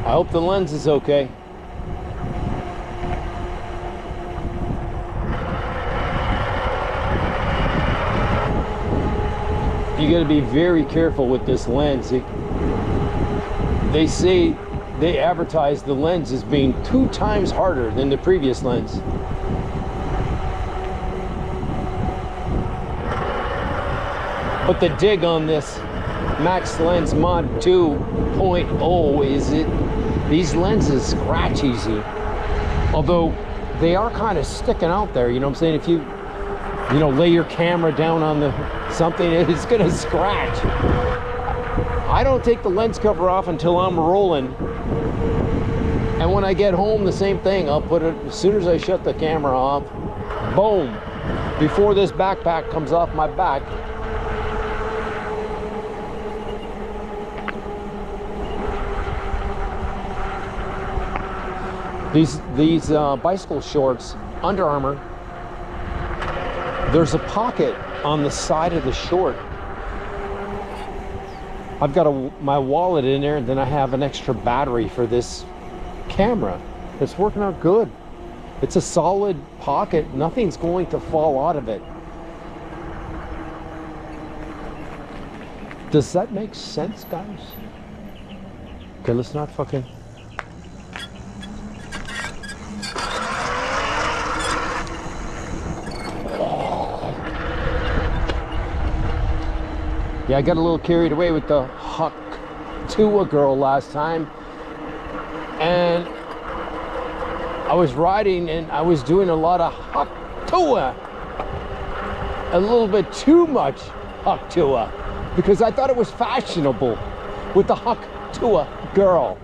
I hope the lens is okay. You got to be very careful with this lens. They say, they advertise the lens as being 2 times harder than the previous lens. But the dig on this Max Lens Mod 2.0 is these lenses scratch easy. Although they are kind of sticking out there, you know what I'm saying? If you lay your camera down on something, it's gonna scratch. I don't take the lens cover off until I'm rolling. And when I get home, the same thing. I'll put it, as soon as I shut the camera off, boom, before this backpack comes off my back. These bicycle shorts, Under Armour, there's a pocket on the side of the short. I've got my wallet in there, and then I have an extra battery for this camera. It's working out good. It's a solid pocket. Nothing's going to fall out of it. Does that make sense, guys? Okay, let's not fucking... Yeah, I got a little carried away with the Huck Tua girl last time. And I was riding and I was doing a lot of Huck Tua. A little bit too much Huck Tua. Because I thought it was fashionable with the Huck Tua girl.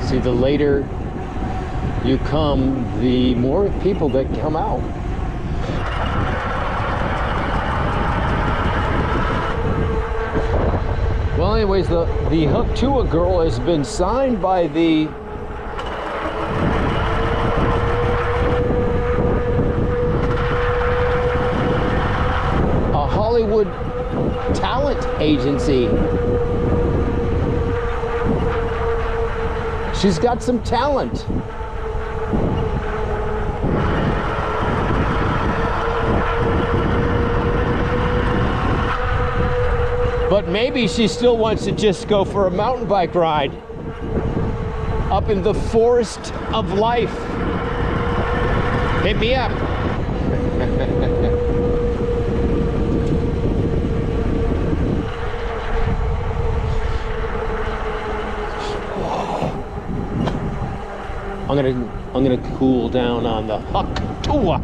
See, the later you come, the more people that come out. Well, anyways, the Huck Tua girl has been signed by a Hollywood talent agency. She's got some talent. But maybe she still wants to just go for a mountain bike ride up in the forest of life. Hit me up. I'm gonna cool down on the Huck Tua.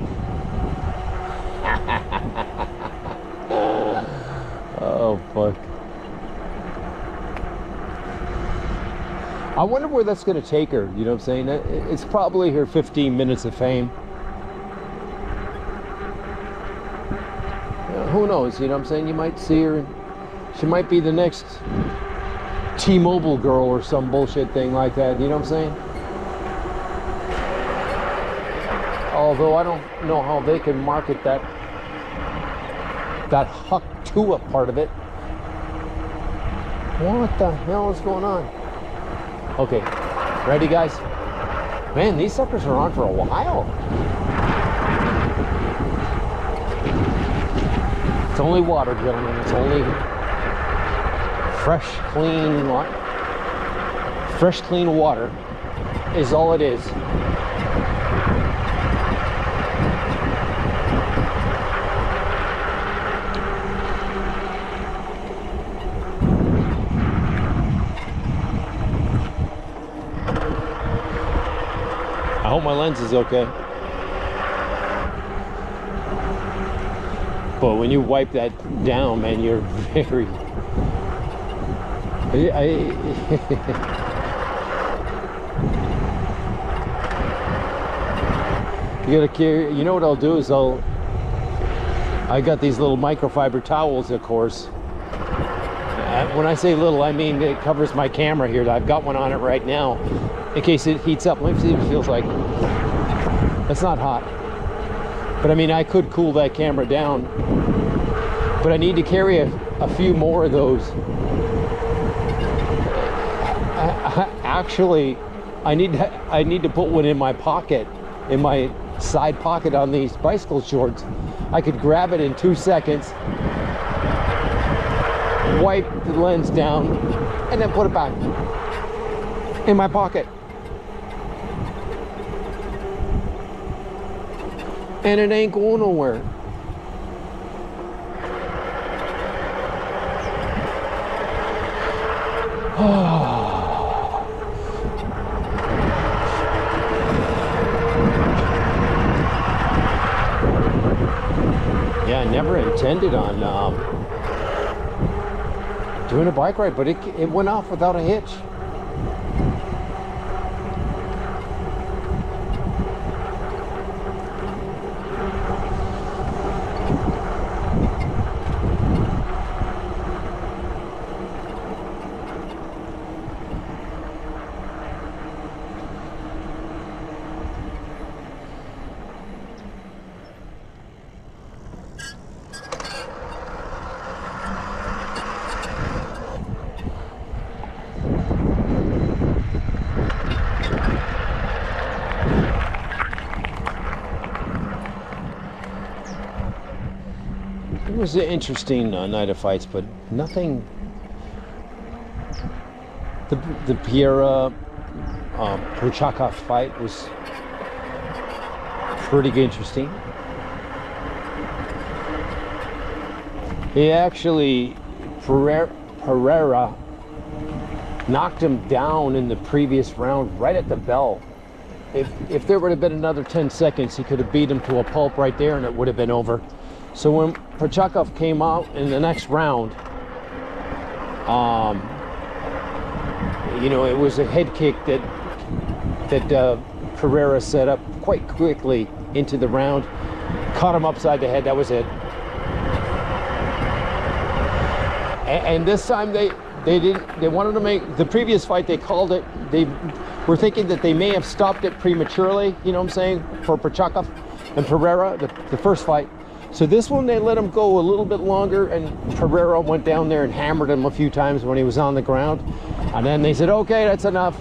Oh fuck. I wonder where that's gonna take her, you know what I'm saying? It's probably her 15 minutes of fame. Who knows, you know what I'm saying? You might see her and she might be the next T-Mobile girl or some bullshit thing like that, you know what I'm saying? Although I don't know how they can market that Huck Tua part of it. What the hell is going on? Okay, ready guys? Man, these suckers are on for a while. It's only water, gentlemen. It's only fresh, clean water is all it is. I hope my lens is okay. But when you wipe that down, man, you're very... You gotta carry, you know what I'll do is I got these little microfiber towels, of course. When I say little, I mean it covers my camera here. I've got one on it right now in case it heats up. Let me see what it feels like. It's not hot. But I mean, I could cool that camera down. But I need to carry a few more of those. Actually, I need to put one in my pocket, in my side pocket on these bicycle shorts. I could grab it in 2 seconds, wipe the lens down, and then put it back in my pocket. And it ain't going nowhere. Yeah, I never intended on doing a bike ride, but it went off without a hitch. It was an interesting night of fights, but nothing. The Piera Prochakov fight was pretty interesting. He actually, Pereira knocked him down in the previous round right at the bell. If there would have been another 10 seconds, he could have beat him to a pulp right there and it would have been over. So when Prochakov came out in the next round, you know, it was a head kick that Pereira set up quite quickly into the round, caught him upside the head. That was it. And this time they wanted to make the previous fight. They called it. They were thinking that they may have stopped it prematurely. You know what I'm saying, for Prochakov and Pereira, the first fight. So this one, they let him go a little bit longer, and Pereira went down there and hammered him a few times when he was on the ground. And then they said, okay, that's enough.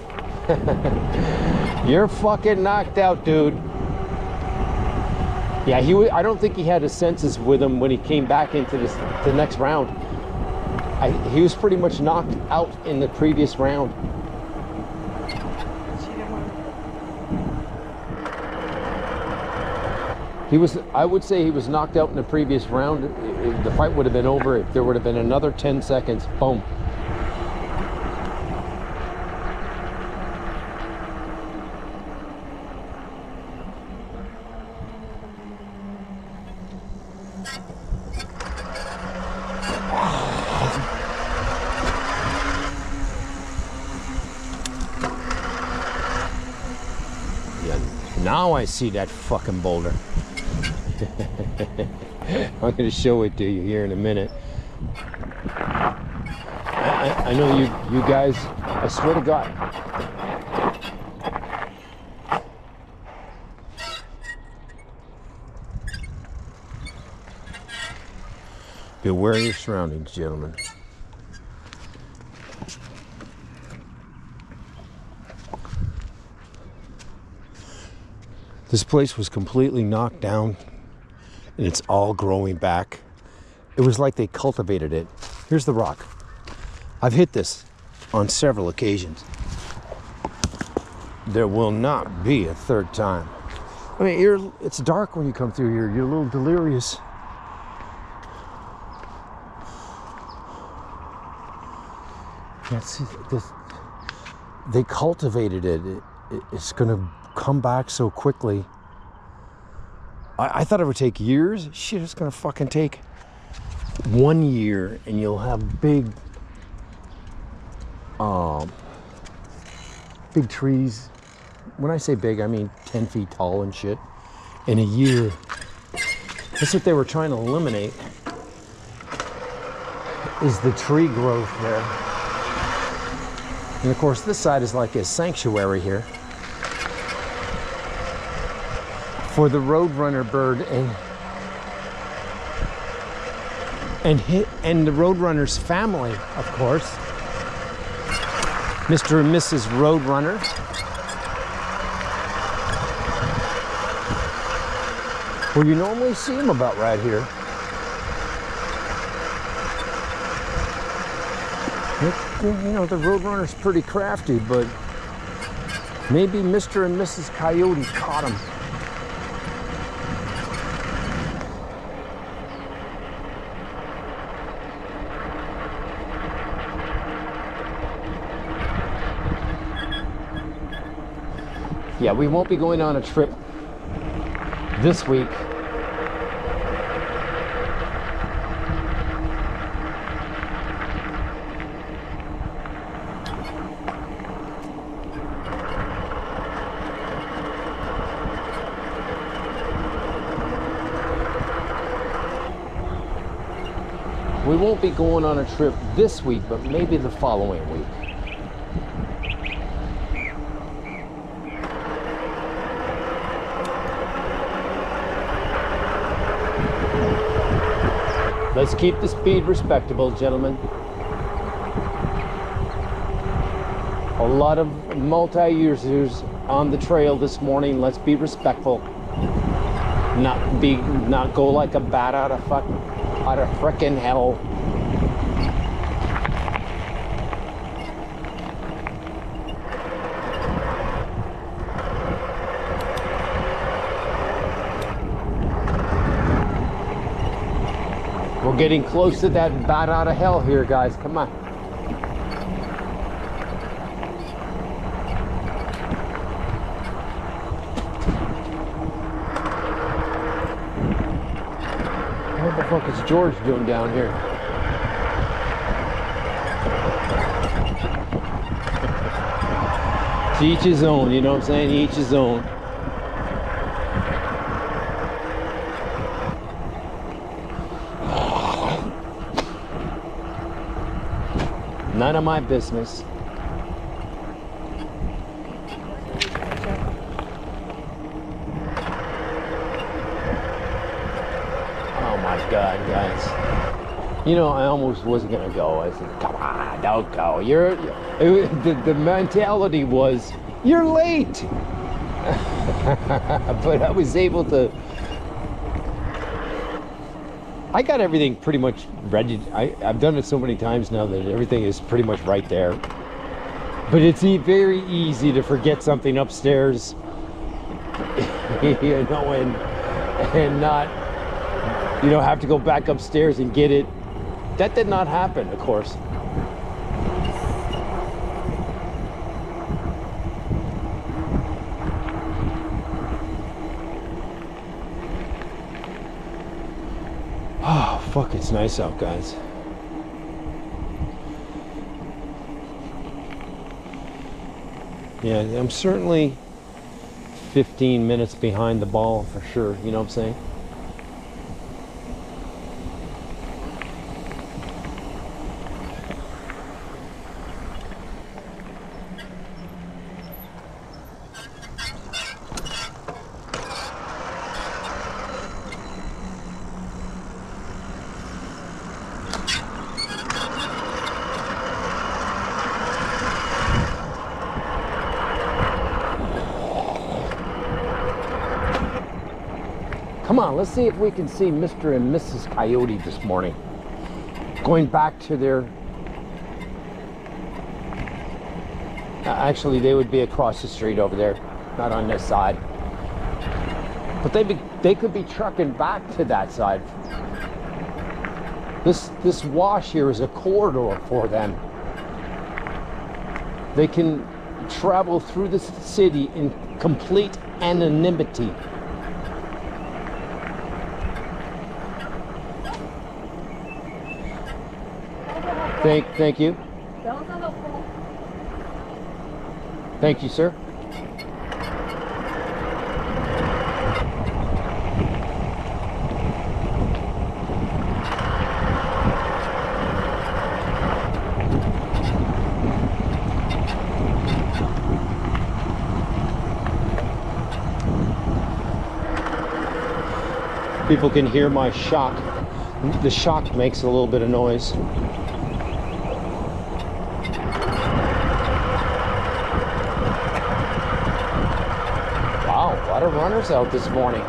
You're fucking knocked out, dude. Yeah, I don't think he had his senses with him when he came back into the next round. He was pretty much knocked out in the previous round. I would say he was knocked out in the previous round. The fight would have been over if there would have been another 10 seconds. Boom. Yeah, now I see that fucking boulder. I'm going to show it to you here in a minute. I know you guys, I swear to God. Beware your surroundings, gentlemen. This place was completely knocked down. And it's all growing back. It was like they cultivated it. Here's the rock. I've hit this on several occasions. There will not be a third time. I mean, it's dark when you come through here. You're a little delirious. Can't see this. They cultivated it. It's gonna come back so quickly. I thought it would take years. Shit, it's gonna fucking take 1 year and you'll have big trees. When I say big, I mean 10 feet tall and shit. in a year. That's what they were trying to eliminate, is the tree growth there. And of course, this side is like a sanctuary here for the roadrunner bird and the roadrunner's family, of course. Mr. and Mrs. Roadrunner. Well, you normally see them about right here. You know, the Roadrunner's pretty crafty, but maybe Mr. and Mrs. Coyote caught him. Yeah, we won't be going on a trip this week. We won't be going on a trip this week, but maybe the following week. Let's keep the speed respectable, gentlemen. A lot of multi-users on the trail this morning. Let's be respectful. Not go like a bat out of frickin' hell. We're getting close to that bat out of hell here, guys. Come on. What the fuck is George doing down here? To each his own, you know what I'm saying? Each his own. None of my business. Oh my God, guys. You know, I almost wasn't gonna go. I said, come on, don't go. The mentality was, you're late. But I was able to, I got everything pretty much ready. I've done it so many times now that everything is pretty much right there. But it's very easy to forget something upstairs, you know, and not, you know, have to go back upstairs and get it. That did not happen, of course. Oh, fuck, it's nice out, guys. Yeah, I'm certainly 15 minutes behind the ball for sure, you know what I'm saying? Come on, let's see if we can see Mr. and Mrs. Coyote this morning. Going back to their... actually, they would be across the street over there, not on this side. But they could be trucking back to that side. This wash here is a corridor for them. They can travel through the city in complete anonymity. Thank you. Thank you, sir. People can hear my shock. The shock makes a little bit of noise. Wow, a lot of runners out this morning.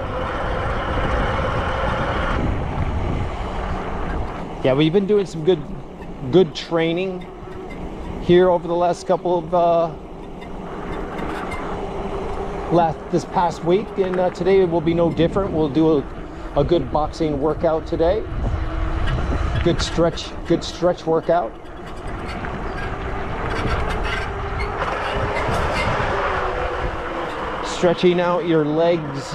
Yeah, we've been doing some good training here over the last couple of this past week, and today will be no different. We'll do a good boxing workout today. Good stretch workout. Stretching out your legs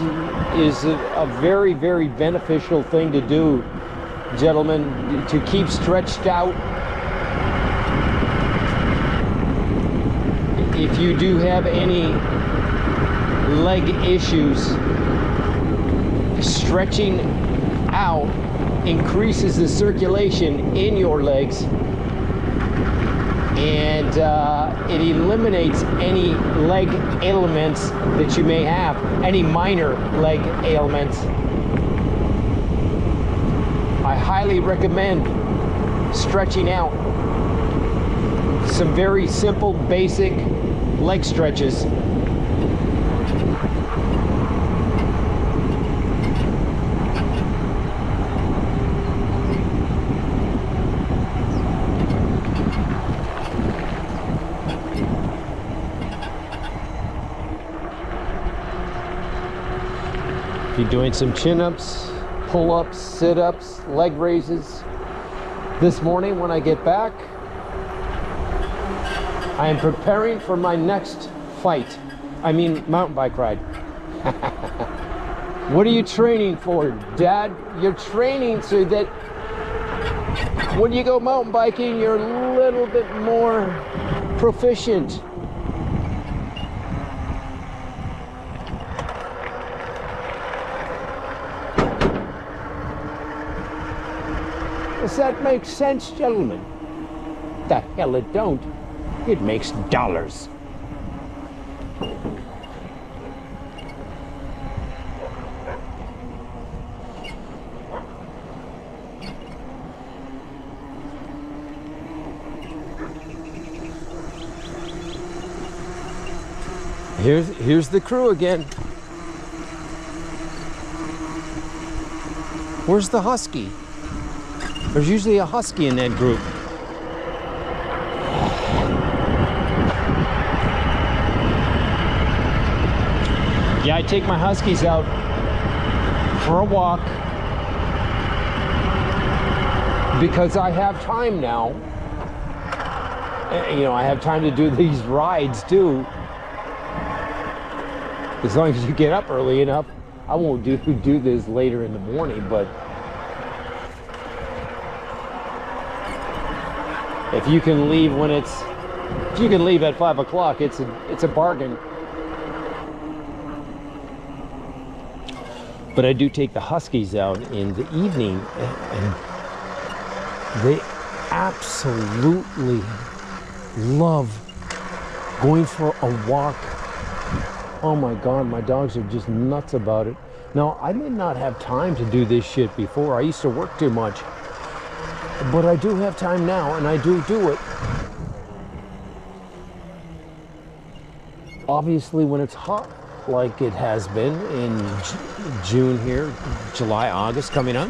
is a very, very beneficial thing to do, gentlemen, to keep stretched out. If you do have any leg issues, stretching out increases the circulation in your legs, and it eliminates any leg ailments that you may have, any minor leg ailments. I highly recommend stretching out. Some very simple, basic leg stretches. If you're doing some chin-ups, pull-ups, sit-ups, leg raises. This morning when I get back, I am preparing for my next fight. I mean, mountain bike ride. What are you training for, Dad? You're training so that when you go mountain biking, you're a little bit more proficient. Does that make sense, gentlemen? The hell it don't. It makes dollars. Here's the crew again. Where's the husky? There's usually a husky in that group. Yeah, I take my huskies out for a walk because I have time now. You know, I have time to do these rides too. As long as you get up early enough. I won't do this later in the morning, but if you can leave at 5 o'clock, it's a bargain. But I do take the huskies out in the evening, and they absolutely love going for a walk. Oh my God, my dogs are just nuts about it. Now, I did not have time to do this shit before. I used to work too much. But I do have time now, and I do it. Obviously, when it's hot, like it has been in June here, July, August coming up,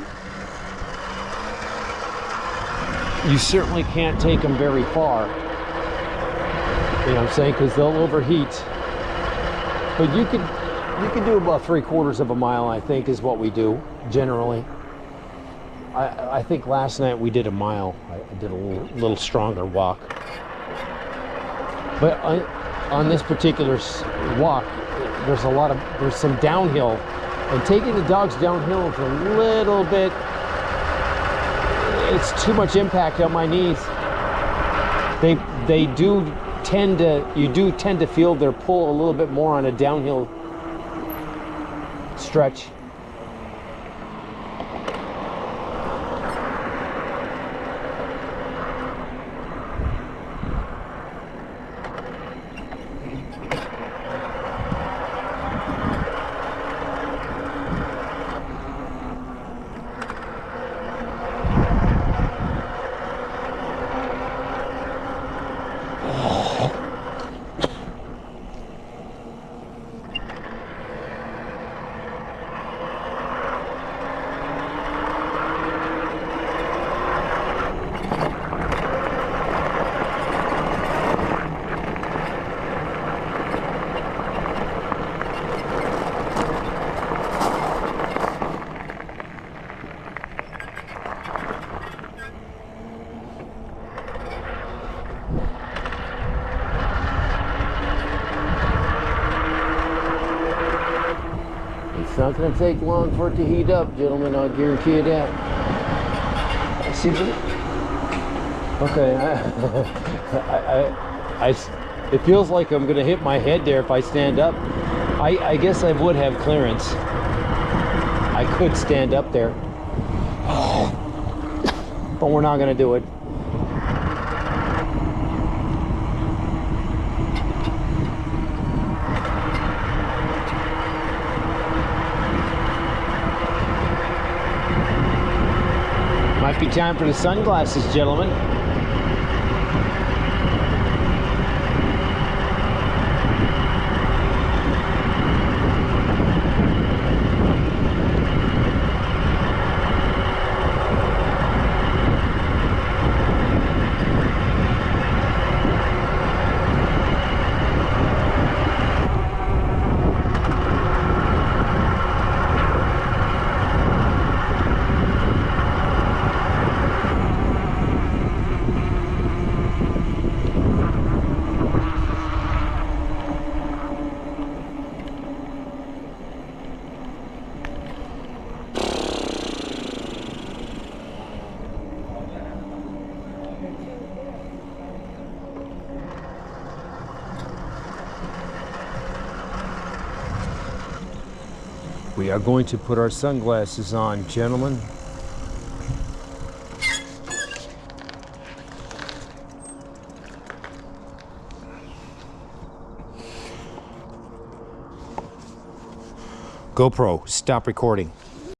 you certainly can't take them very far. You know what I'm saying? Because they'll overheat. But you can do about 3/4 of a mile, I think, is what we do generally. I think last night we did a mile. I did a little stronger walk. But on this particular walk, there's some downhill, and taking the dogs downhill is a little bit, it's too much impact on my knees. You do tend to feel their pull a little bit more on a downhill stretch. It's not going to take long for it to heat up, gentlemen. I'll guarantee you that. See that? Okay. It feels like I'm going to hit my head there if I stand up. I guess I would have clearance. I could stand up there. But we're not going to do it. Might be time for the sunglasses, gentlemen. We are going to put our sunglasses on, gentlemen. GoPro, stop recording.